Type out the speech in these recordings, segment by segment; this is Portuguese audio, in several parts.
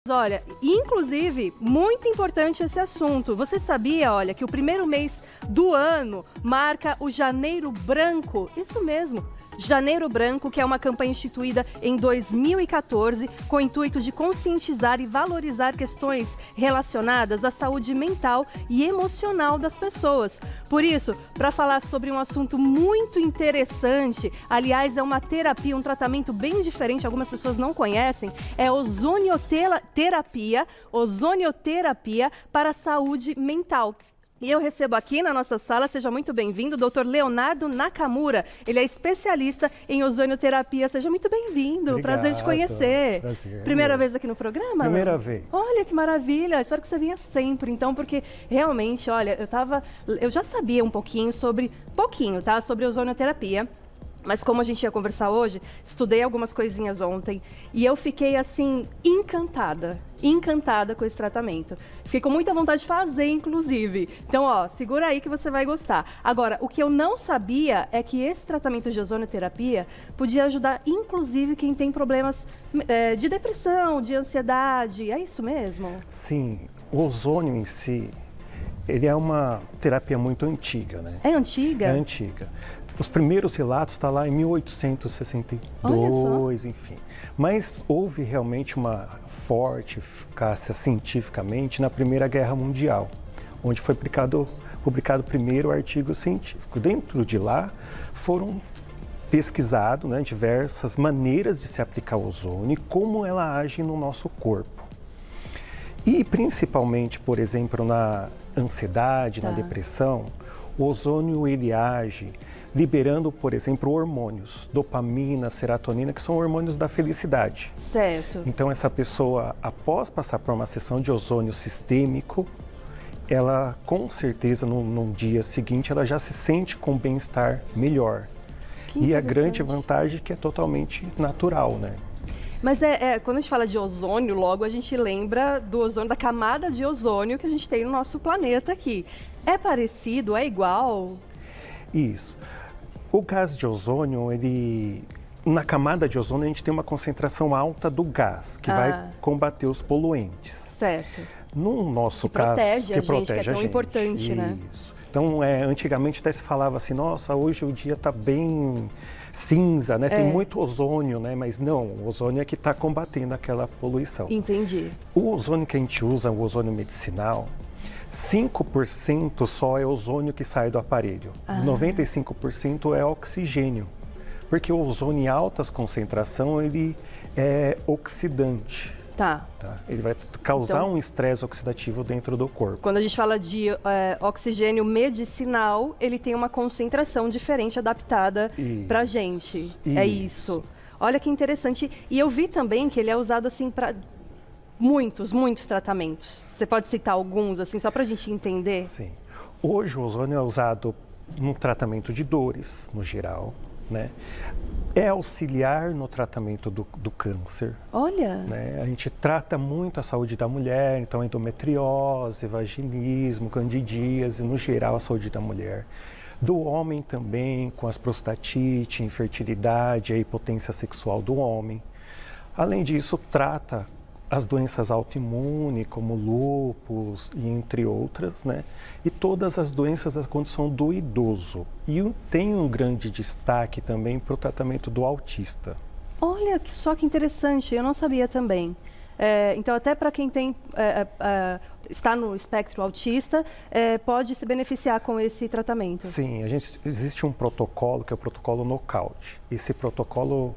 Olha, inclusive, muito importante esse assunto. Você sabia, olha, que o primeiro mês do ano marca o Janeiro Branco? Isso mesmo, Janeiro Branco, que é uma campanha instituída em 2014 com o intuito de conscientizar e valorizar questões relacionadas à saúde mental e emocional das pessoas. Por isso, para falar sobre um assunto muito interessante, aliás, é uma terapia, um tratamento bem diferente, algumas pessoas não conhecem, é ozonioterapia para a saúde mental. E eu recebo aqui na nossa sala, seja muito bem-vindo, o Dr. Leonardo Nakamura. Ele é especialista em ozonioterapia. Seja muito bem-vindo. Prazer te conhecer. Prazer. Primeira vez aqui no programa? Primeira vez. Olha que maravilha. Espero que você venha sempre, então, porque realmente, olha, eu já sabia um pouquinho sobre ozonioterapia. Mas como a gente ia conversar hoje, estudei algumas coisinhas ontem e eu fiquei, assim, encantada com esse tratamento. Fiquei com muita vontade de fazer, inclusive. Então, ó, segura aí que você vai gostar. Agora, o que eu não sabia é que esse tratamento de ozonioterapia podia ajudar, inclusive, quem tem problemas de depressão, de ansiedade. É isso mesmo? Sim, o ozônio em si, ele é uma terapia muito antiga, né? É antiga? É antiga. Os primeiros relatos estão lá em 1862, enfim. Mas houve realmente uma forte eficácia cientificamente na Primeira Guerra Mundial, onde foi publicado primeiro o artigo científico. Dentro de lá foram pesquisados, né, diversas maneiras de se aplicar o ozônio e como ela age no nosso corpo. E principalmente, por exemplo, na ansiedade, na depressão, o ozônio ele age liberando, por exemplo, hormônios, dopamina, serotonina, que são hormônios da felicidade. Certo. Então, essa pessoa, após passar por uma sessão de ozônio sistêmico, ela, com certeza, no dia seguinte, ela já se sente com bem-estar melhor. E a grande vantagem é que é totalmente natural, né? Mas quando a gente fala de ozônio, logo a gente lembra do ozônio, da camada de ozônio que a gente tem no nosso planeta aqui. É parecido? É igual? Isso. O gás de ozônio, na camada de ozônio, a gente tem uma concentração alta do gás, que vai combater os poluentes. Certo. No nosso caso, protege a gente, que é tão importante, né? Isso. Então, antigamente até se falava assim, nossa, hoje o dia está bem cinza, né? Tem muito ozônio, né? Mas não, o ozônio é que está combatendo aquela poluição. Entendi. O ozônio que a gente usa, o ozônio medicinal, 5% só é ozônio que sai do aparelho. 95% é oxigênio. Porque o ozônio em altas concentrações, ele é oxidante. Tá. Ele vai causar um estresse oxidativo dentro do corpo. Quando a gente fala de oxigênio medicinal, ele tem uma concentração diferente, adaptada pra gente. É isso. Olha que interessante. E eu vi também que ele é usado assim para muitos tratamentos. Você pode citar alguns, assim, só para a gente entender? Sim. Hoje o ozônio é usado no tratamento de dores, no geral, né? É auxiliar no tratamento do câncer. Olha! Né? A gente trata muito a saúde da mulher, então endometriose, vaginismo, candidíase, no geral a saúde da mulher. Do homem também, com as prostatite, infertilidade, a hipotensão sexual do homem. Além disso, trata as doenças autoimunes, como lúpus e entre outras, né? E todas as doenças da condição do idoso. E tem um grande destaque também para o tratamento do autista. Olha, só que interessante, eu não sabia também. Então, até para quem está no espectro autista, pode se beneficiar com esse tratamento. Sim, existe um protocolo, que é o protocolo Knockout. Esse protocolo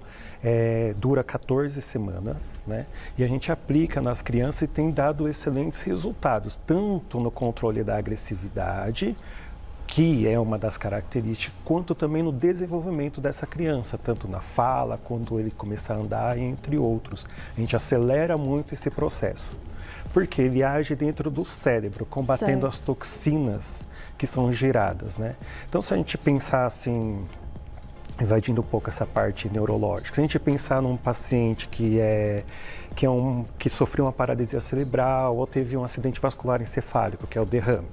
dura 14 semanas, né? E a gente aplica nas crianças e tem dado excelentes resultados, tanto no controle da agressividade, que é uma das características, quanto também no desenvolvimento dessa criança, tanto na fala, quando ele começar a andar, entre outros. A gente acelera muito esse processo, porque ele age dentro do cérebro, combatendo as toxinas que são geradas, né? Então, se a gente pensar assim, invadindo um pouco essa parte neurológica, se a gente pensar num paciente que sofreu uma paralisia cerebral ou teve um acidente vascular encefálico, que é o derrame,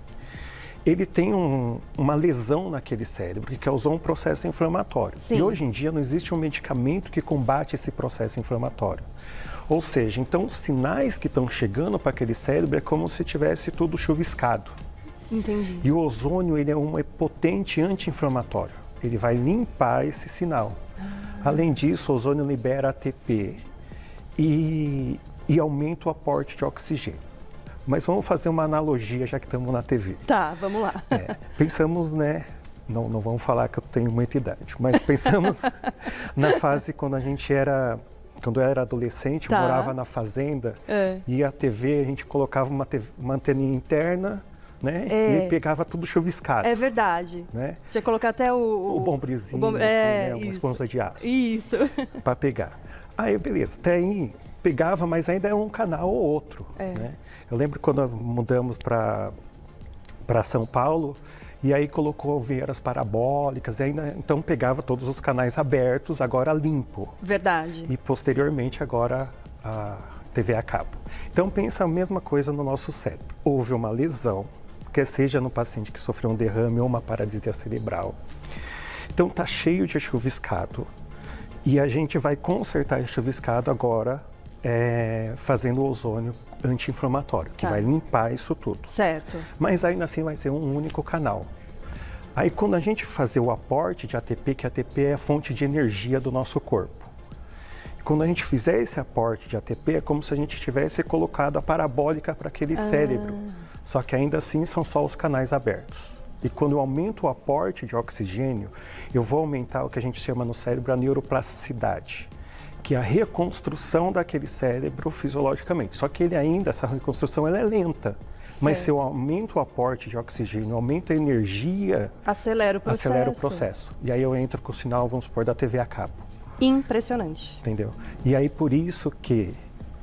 ele tem uma lesão naquele cérebro que causou um processo inflamatório. Sim. E hoje em dia não existe um medicamento que combate esse processo inflamatório. Ou seja, então os sinais que estão chegando para aquele cérebro é como se tivesse tudo chuviscado. Entendi. E o ozônio, ele é um potente anti-inflamatório. Ele vai limpar esse sinal. Além disso, o ozônio libera ATP e aumenta o aporte de oxigênio. Mas vamos fazer uma analogia, já que estamos na TV. Tá, vamos lá. Pensamos, né? Não vamos falar que eu tenho muita idade, mas pensamos na fase quando eu era adolescente, eu morava na fazenda, e a TV, a gente colocava uma anteninha interna, né? E pegava tudo chuviscado. É verdade. Né? Tinha que colocar até o bombrizinho, assim, né? Uma esponja de aço. Isso. Para pegar. Aí, beleza, até aí pegava, mas ainda é um canal ou outro. Né? Eu lembro quando mudamos para São Paulo, e aí colocou vieiras parabólicas, e ainda, então pegava todos os canais abertos, agora limpo. Verdade. E posteriormente agora a TV a cabo. Então pensa a mesma coisa no nosso cérebro. Houve uma lesão, quer seja no paciente que sofreu um derrame ou uma paralisia cerebral. Então está cheio de chuviscado e a gente vai consertar esse chuviscado agora fazendo o ozônio anti-inflamatório, que vai limpar isso tudo. Certo. Mas ainda assim vai ser um único canal. Aí quando a gente fazer o aporte de ATP, que ATP é a fonte de energia do nosso corpo. Quando a gente fizer esse aporte de ATP, é como se a gente tivesse colocado a parabólica para aquele cérebro. Só que ainda assim são só os canais abertos. E quando eu aumento o aporte de oxigênio, eu vou aumentar o que a gente chama no cérebro a neuroplasticidade, que é a reconstrução daquele cérebro fisiologicamente. Só que essa reconstrução ela é lenta. Mas se eu aumento o aporte de oxigênio, aumento a energia, acelera o processo. E aí eu entro com o sinal, vamos supor, da TV a cabo. Impressionante. Entendeu? E aí por isso que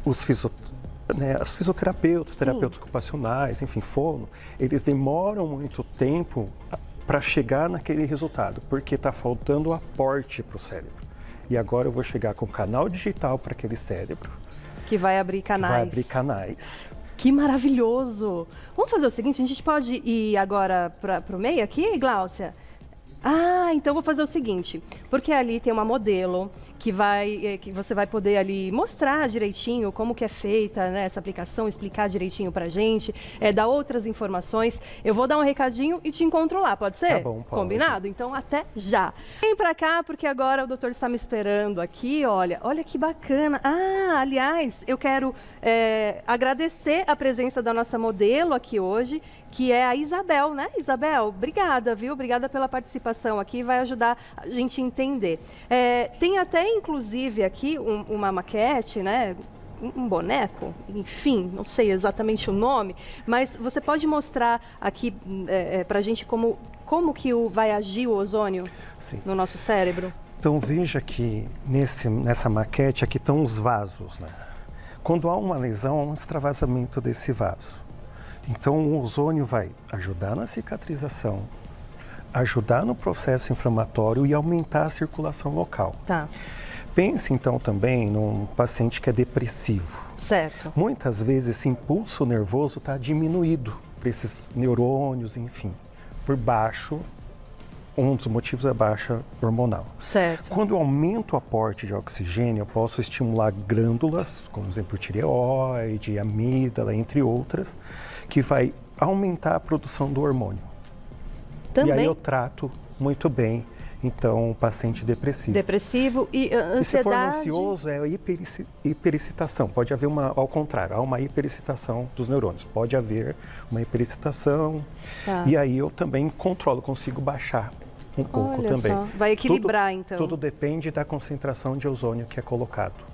os fisioterapeutas, terapeutas ocupacionais, enfim, fono, eles demoram muito tempo para chegar naquele resultado, porque está faltando o aporte para o cérebro. E agora eu vou chegar com um canal digital para aquele cérebro. Que vai abrir canais. Que maravilhoso! Vamos fazer o seguinte, a gente pode ir agora para o meio aqui, Gláucia? Então vou fazer o seguinte, porque ali tem uma modelo que você vai poder ali mostrar direitinho como que é feita, né, essa aplicação, explicar direitinho pra gente, dar outras informações. Eu vou dar um recadinho e te encontro lá, pode ser? Tá bom, pode. Combinado? Então até já. Vem pra cá, porque agora o doutor está me esperando aqui, olha que bacana. Aliás, eu quero agradecer a presença da nossa modelo aqui hoje, que é a Isabel, né? Isabel, obrigada, viu? Obrigada pela participação aqui, vai ajudar a gente a entender. Tem até, inclusive, aqui uma maquete, né? Um boneco, enfim, não sei exatamente o nome, mas você pode mostrar aqui pra gente como que vai agir o ozônio no nosso cérebro? Então veja que nessa maquete aqui estão os vasos, né? Quando há uma lesão, há um extravasamento desse vaso. Então, o ozônio vai ajudar na cicatrização, ajudar no processo inflamatório e aumentar a circulação local. Tá. Pense, então, também num paciente que é depressivo. Certo. Muitas vezes, esse impulso nervoso está diminuído por esses neurônios, enfim, por baixo. Um dos motivos é a baixa hormonal. Certo. Quando eu aumento o aporte de oxigênio, eu posso estimular glândulas, como exemplo tireoide, amígdala, entre outras, que vai aumentar a produção do hormônio. Também? E aí eu trato muito bem, então, o paciente depressivo. Depressivo e ansiedade. E se for ansioso, é a hiperexcitação. Pode haver ao contrário, há uma hiperexcitação dos neurônios. Pode haver uma hiperexcitação. Tá. E aí eu também consigo baixar um pouco também. Só. Vai equilibrar, então. Tudo depende da concentração de ozônio que é colocado.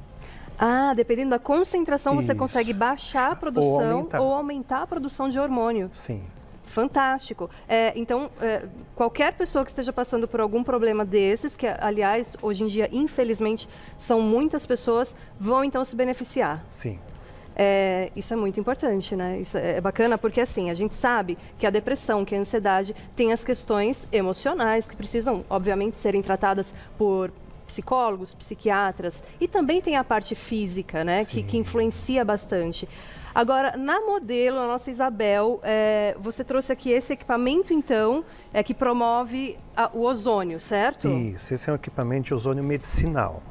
Dependendo da concentração, você consegue baixar a produção ou aumentar a produção de hormônio. Sim. Fantástico. Então, qualquer pessoa que esteja passando por algum problema desses, que, aliás, hoje em dia, infelizmente, são muitas pessoas, vão então se beneficiar. Sim. Isso é muito importante, né? Isso é bacana porque, assim, a gente sabe que a depressão, que a ansiedade, tem as questões emocionais que precisam, obviamente, serem tratadas por psicólogos, psiquiatras, e também tem a parte física, né? Que influencia bastante. Agora, na modelo, a nossa Isabel, você trouxe aqui esse equipamento, então, que promove o ozônio, certo? Isso, esse é um equipamento de ozônio medicinal.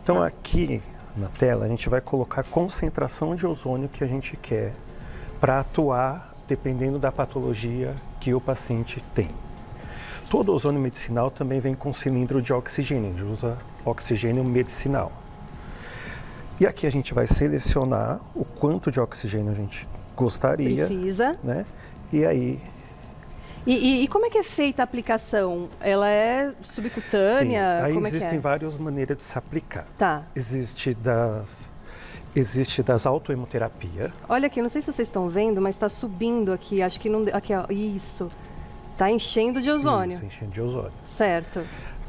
Então, aqui na tela, a gente vai colocar a concentração de ozônio que a gente quer para atuar dependendo da patologia que o paciente tem. Todo ozônio medicinal também vem com cilindro de oxigênio, a gente usa oxigênio medicinal. E aqui a gente vai selecionar o quanto de oxigênio a gente gostaria. Precisa. Né? E aí... E como é que é feita a aplicação? Ela é subcutânea? Sim, aí como existem é que é? várias maneiras de se aplicar. Tá. Existe das autohemoterapia. Olha aqui, não sei se vocês estão vendo, mas está subindo aqui. Acho que não... Aqui, ó. Isso. Está enchendo de ozônio. Isso, enchendo de ozônio. Certo.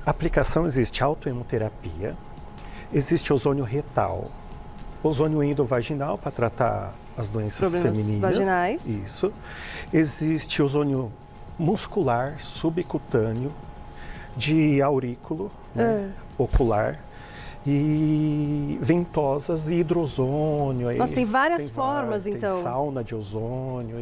A aplicação existe autohemoterapia, existe ozônio retal, ozônio endovaginal para tratar as doenças Problemas femininas. vaginais. Isso. Existe ozônio muscular, subcutâneo, de aurículo, né, ocular, e ventosas e hidrozônio. Nossa, tem várias formas, então. Tem sauna de ozônio,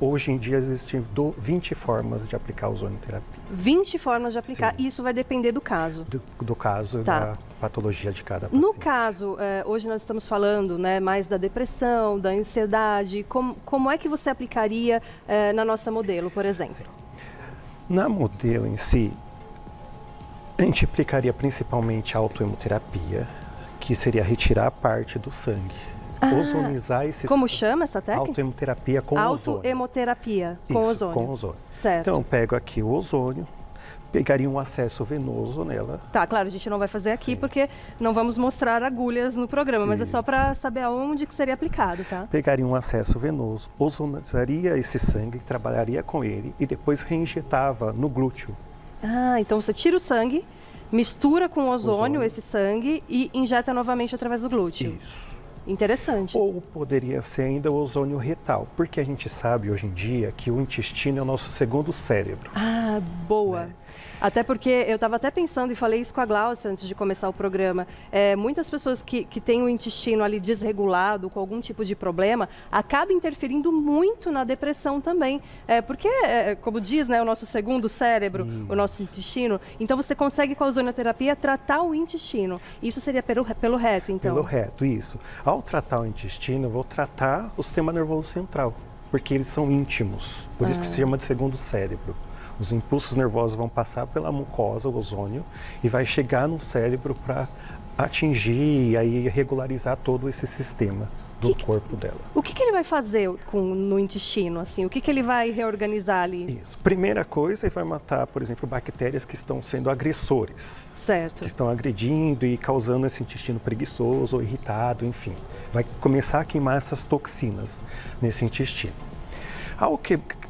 hoje em dia existem 20 formas de aplicar ozonioterapia. 20 formas de aplicar. Sim. Isso vai depender do caso. Do caso, Tá. da patologia de cada paciente. No caso, hoje nós estamos falando, né, mais da depressão, da ansiedade. Como é que você aplicaria na nossa modelo, por exemplo? Na modelo em si, a gente aplicaria principalmente a autohemoterapia, que seria retirar parte do sangue. Ozonizar esse Como chama essa técnica? Autohemoterapia com ozônio. Autohemoterapia com Isso, ozônio. com ozônio. Certo. Então, eu pego aqui o ozônio, pegaria um acesso venoso nela. Tá, claro, a gente não vai fazer aqui Sim. porque não vamos mostrar agulhas no programa, mas é só Isso. para saber aonde que seria aplicado, tá? Pegaria um acesso venoso, ozonizaria esse sangue, trabalharia com ele e depois reinjetava no glúteo. Ah, então você tira o sangue, mistura com ozônio Ozônio. esse sangue e injeta novamente através do glúteo. Isso. Interessante. Ou poderia ser ainda o ozônio retal, porque a gente sabe hoje em dia que o intestino é o nosso segundo cérebro. Ah, boa. Até porque eu estava até pensando e falei isso com a Glaucia antes de começar o programa. Muitas pessoas que têm o intestino ali desregulado, com algum tipo de problema, acaba interferindo muito na depressão também. Porque, como diz, né, o nosso segundo cérebro, o nosso intestino, então você consegue com a ozonioterapia tratar o intestino. Isso seria pelo reto, então? Pelo reto, isso. Ao tratar o intestino, eu vou tratar o sistema nervoso central, porque eles são íntimos, por isso que se chama de segundo cérebro. Os impulsos nervosos vão passar pela mucosa, o ozônio, e vai chegar no cérebro para atingir e aí regularizar todo esse sistema do corpo dela. O que ele vai fazer no intestino, assim? O que ele vai reorganizar ali? Isso. Primeira coisa, ele vai matar, por exemplo, bactérias que estão sendo agressores. Certo. Que estão agredindo e causando esse intestino preguiçoso ou irritado, enfim. Vai começar a queimar essas toxinas nesse intestino.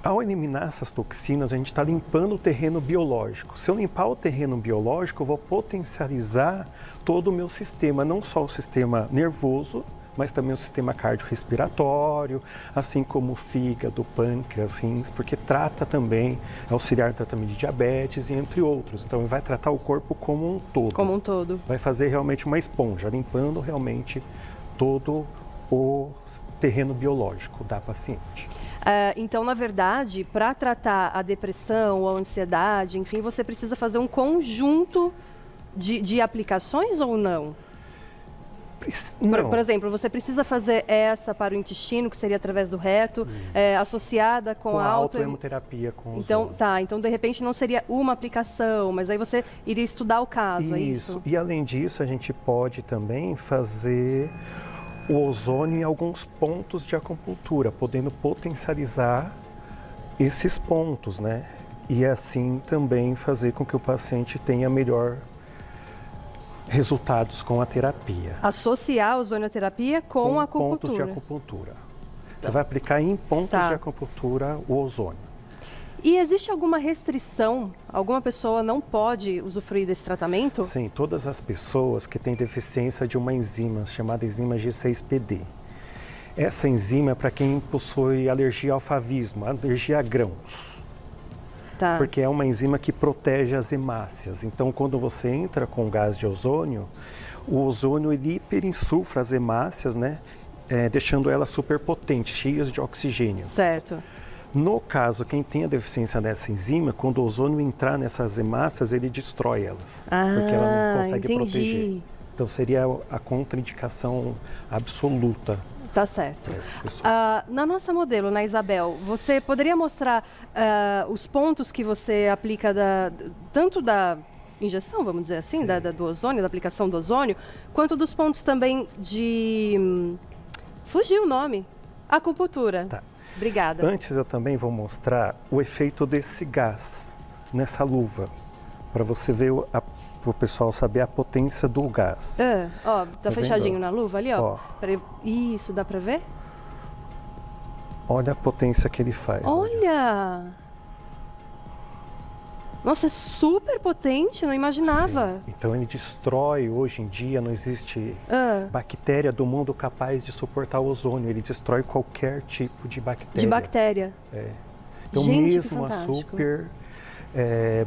Ao eliminar essas toxinas, a gente está limpando o terreno biológico. Se eu limpar o terreno biológico, eu vou potencializar todo o meu sistema, não só o sistema nervoso, mas também o sistema cardiorrespiratório, assim como o fígado, pâncreas, rins, porque trata também, auxiliar no tratamento de diabetes e entre outros. Então, ele vai tratar o corpo como um todo. Como um todo. Vai fazer realmente uma esponja, limpando realmente todo o terreno biológico da paciente. Então, na verdade, para tratar a depressão ou a ansiedade, enfim, você precisa fazer um conjunto de aplicações ou não? Não. Por exemplo, você precisa fazer essa para o intestino, que seria através do reto, associada com a autohemoterapia com então, ozônio. tá. Então, de repente, não seria uma aplicação, mas aí você iria estudar o caso, é isso? E além disso, a gente pode também fazer o ozônio em alguns pontos de acupuntura, podendo potencializar esses pontos, né? E assim também fazer com que o paciente tenha melhor resultados com a terapia. Associar a ozonioterapia com a acupuntura. Pontos de acupuntura. Você vai aplicar em pontos de acupuntura o ozônio. E existe alguma restrição? Alguma pessoa não pode usufruir desse tratamento? Sim, todas as pessoas que têm deficiência de uma enzima chamada enzima G6PD. Essa enzima é para quem possui alergia ao favismo, alergia a grãos. Tá. Porque é uma enzima que protege as hemácias. Então, quando você entra com gás de ozônio, o ozônio ele hiperinsufla as hemácias, né? Deixando elas superpotentes, cheias de oxigênio. Certo. No caso, quem tem a deficiência dessa enzima, quando o ozônio entrar nessas hemácias, ele destrói elas. Porque ela não consegue proteger. Então seria a contraindicação absoluta. Tá certo. para essa pessoa. Na nossa modelo, na Isabel, você poderia mostrar os pontos que você aplica tanto da injeção, vamos dizer assim, do ozônio, da aplicação do ozônio, quanto dos pontos também de... fugiu o nome. Acupuntura. Tá. Obrigada. Antes eu também vou mostrar o efeito desse gás nessa luva, para você ver, para o pessoal saber a potência do gás. Ó, tá fechadinho vendo? na luva ali, ó. Ó. Isso, dá pra ver? Olha a potência que ele faz. Olha! Nossa, é super potente, não imaginava. Sim. Então ele destrói, hoje em dia não existe bactéria do mundo capaz de suportar o ozônio, ele destrói qualquer tipo de bactéria. De bactéria. Então Gente, mesmo que a fantástico.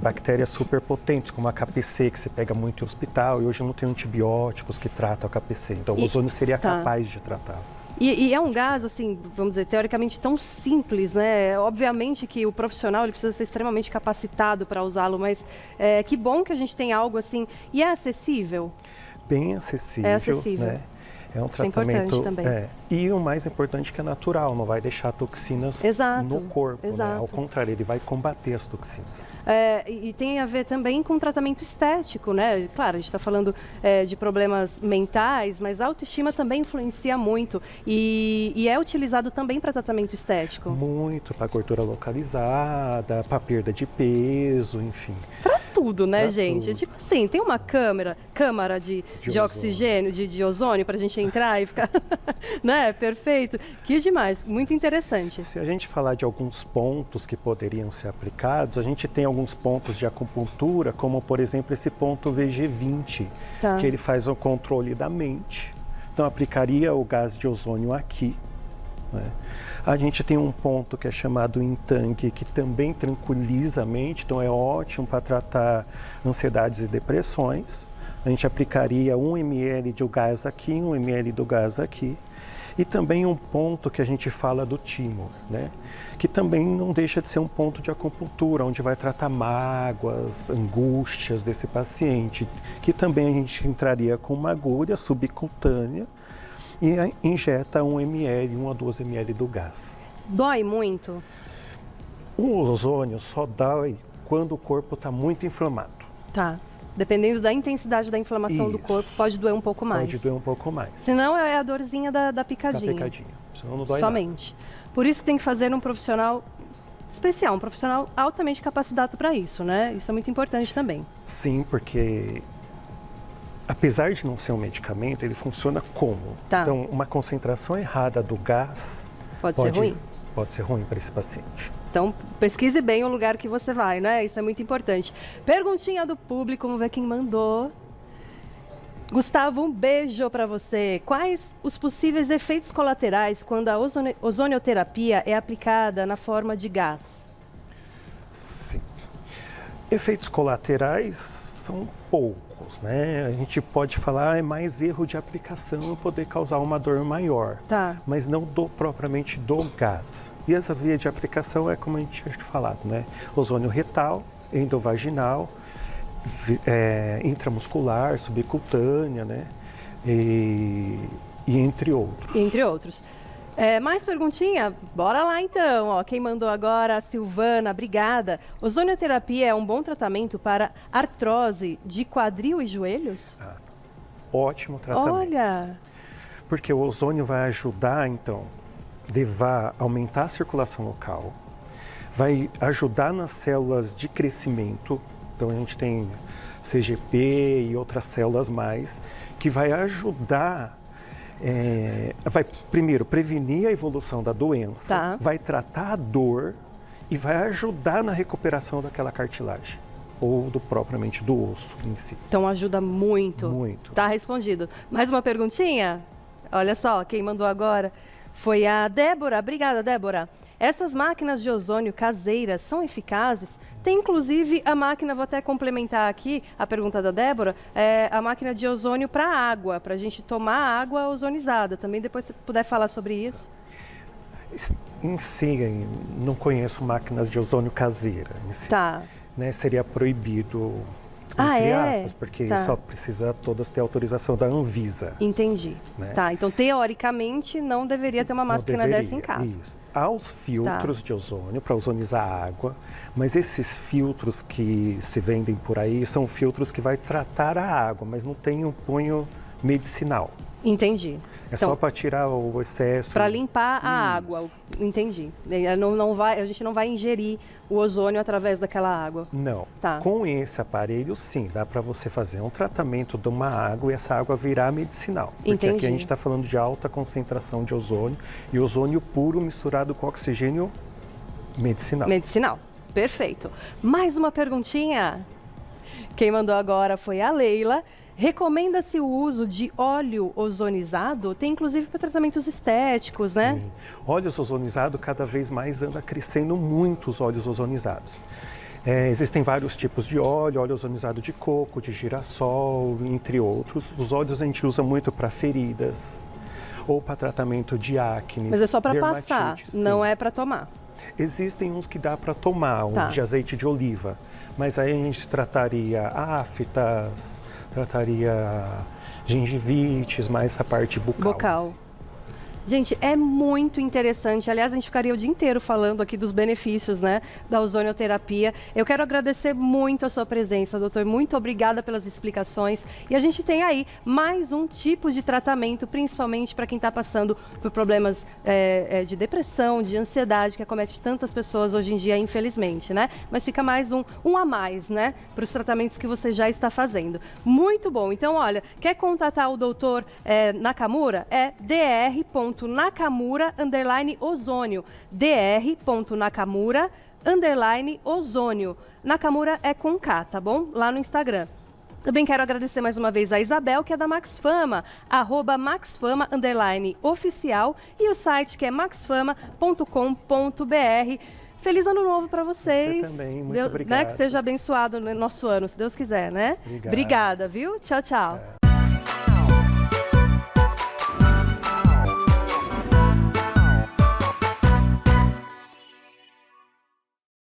bactérias super potentes, como a KPC, que você pega muito em hospital, e hoje não tem antibióticos que tratam a KPC, então o ozônio seria capaz de tratar. E é um gás, assim, vamos dizer, teoricamente tão simples, né? Obviamente que o profissional ele precisa ser extremamente capacitado para usá-lo, mas que bom que a gente tem algo assim. E é acessível? Bem acessível. É acessível. Né? É um Isso é tratamento. importante também. E o mais importante é que é natural, não vai deixar toxinas no corpo. Né? Ao contrário, ele vai combater as toxinas. E tem a ver também com tratamento estético, né? Claro, a gente está falando de problemas mentais, mas a autoestima também influencia muito. E é utilizado também para tratamento estético. Muito, para gordura localizada, para perda de peso, enfim. Para tudo, né, pra gente? tudo. Tipo assim, tem uma câmara de oxigênio, de ozônio para a gente entrar e ficar, né? Perfeito. Que demais, muito interessante. Se a gente falar de alguns pontos que poderiam ser aplicados, a gente tem alguns pontos de acupuntura, como por exemplo esse ponto VG20, que ele faz o controle da mente. Então aplicaria o gás de ozônio aqui. Né? A gente tem um ponto que é chamado Intang, que também tranquiliza a mente, então é ótimo para tratar ansiedades e depressões. A gente aplicaria 1 ml de gás aqui, 1 ml do gás aqui. E também um ponto que a gente fala do timo, né? Que também não deixa de ser um ponto de acupuntura, onde vai tratar mágoas, angústias desse paciente, que também a gente entraria com uma agulha subcutânea e injeta 1 ml, 1 a 2 ml do gás. Dói muito? O ozônio só dói quando o corpo está muito inflamado. Tá. Dependendo da intensidade da inflamação do corpo, pode doer um pouco mais. Pode doer um pouco mais. Senão é a dorzinha da picadinha. Da picadinha. Senão não dói somente. Nada. Por isso que tem que fazer um profissional especial, um profissional altamente capacitado para isso, né? Isso é muito importante também. Sim, porque apesar de não ser um medicamento, ele funciona como? Então, uma concentração errada do gás pode ser ruim. Pode ser ruim para esse paciente. Então, pesquise bem o lugar que você vai, né? Isso é muito importante. Perguntinha do público, vamos ver quem mandou. Gustavo, um beijo para você. Quais os possíveis efeitos colaterais quando a ozonioterapia é aplicada na forma de gás? Sim. Efeitos colaterais são poucos, né? A gente pode falar é mais erro de aplicação poder causar uma dor maior, mas não propriamente do gás. E essa via de aplicação é como a gente tinha falado, né? Ozônio retal, endovaginal, intramuscular, subcutânea, né? E entre outros. Entre outros. Mais perguntinha? Bora lá então. Ó, quem mandou agora, a Silvana, obrigada. Ozonioterapia é um bom tratamento para artrose de quadril e joelhos? Ótimo tratamento. Olha! Porque o ozônio vai ajudar, então, aumentar a circulação local, vai ajudar nas células de crescimento, então a gente tem CGP e outras células mais, que vai ajudar, vai primeiro prevenir a evolução da doença, vai tratar a dor e vai ajudar na recuperação daquela cartilagem, ou propriamente do osso em si. Então ajuda muito. Muito. Tá respondido. Mais uma perguntinha? Olha só, quem mandou agora foi a Débora. Obrigada, Débora. Essas máquinas de ozônio caseiras são eficazes? Tem inclusive a máquina, vou até complementar aqui a pergunta da Débora, a máquina de ozônio para água, para a gente tomar água ozonizada. Também depois se puder falar sobre isso. Em si, não conheço máquinas de ozônio caseira. Em si, tá. Né, seria proibido entre é? aspas, porque Tá. só precisa todas ter autorização da Anvisa. Entendi. Né? Tá, então teoricamente não deveria ter uma Não máquina deveria, dessa em casa. Isso. Há os filtros de ozônio para ozonizar a água, mas esses filtros que se vendem por aí são filtros que vai tratar a água, mas não tem um cunho medicinal. Entendi. É Então, só para tirar o excesso. para limpar a água. Entendi. A gente não vai ingerir o ozônio através daquela água. Não. Tá. Com esse aparelho, sim, dá para você fazer um tratamento de uma água e essa água virar medicinal. Porque Entendi. aqui a gente está falando de alta concentração de ozônio e ozônio puro misturado com oxigênio medicinal. Medicinal. Perfeito. Mais uma perguntinha. Quem mandou agora foi a Leila. Recomenda-se o uso de óleo ozonizado? Tem inclusive para tratamentos estéticos, né? Sim. Óleos ozonizados, cada vez mais anda crescendo muitos óleos ozonizados. Existem vários tipos de óleo ozonizado de coco, de girassol, entre outros. Os óleos a gente usa muito para feridas ou para tratamento de acne. Mas é só para dermatite, passar, sim. não é para tomar. Existem uns que dá para tomar, Tá. de azeite de oliva, mas aí a gente trataria aftas, trataria gengivites, mais a parte bucal. Gente, é muito interessante. Aliás, a gente ficaria o dia inteiro falando aqui dos benefícios, né, da ozonioterapia. Eu quero agradecer muito a sua presença, doutor. Muito obrigada pelas explicações. E a gente tem aí mais um tipo de tratamento, principalmente para quem está passando por problemas de depressão, de ansiedade, que acomete tantas pessoas hoje em dia, infelizmente, né? Mas fica mais um a mais, né, para os tratamentos que você já está fazendo. Muito bom. Então, olha, quer contatar o doutor Nakamura? É dr.nakamura_ozônio. dr.nakamura_ozônio. Nakamura é com K, tá bom? Lá no Instagram. Também quero agradecer mais uma vez a Isabel, que é da Max Fama, @maxfama_oficial, e o site que é maxfama.com.br. Feliz ano novo para vocês. Você também, muito obrigado. Né, que seja abençoado no nosso ano, se Deus quiser, né? Obrigado. Obrigada, viu? Tchau, tchau.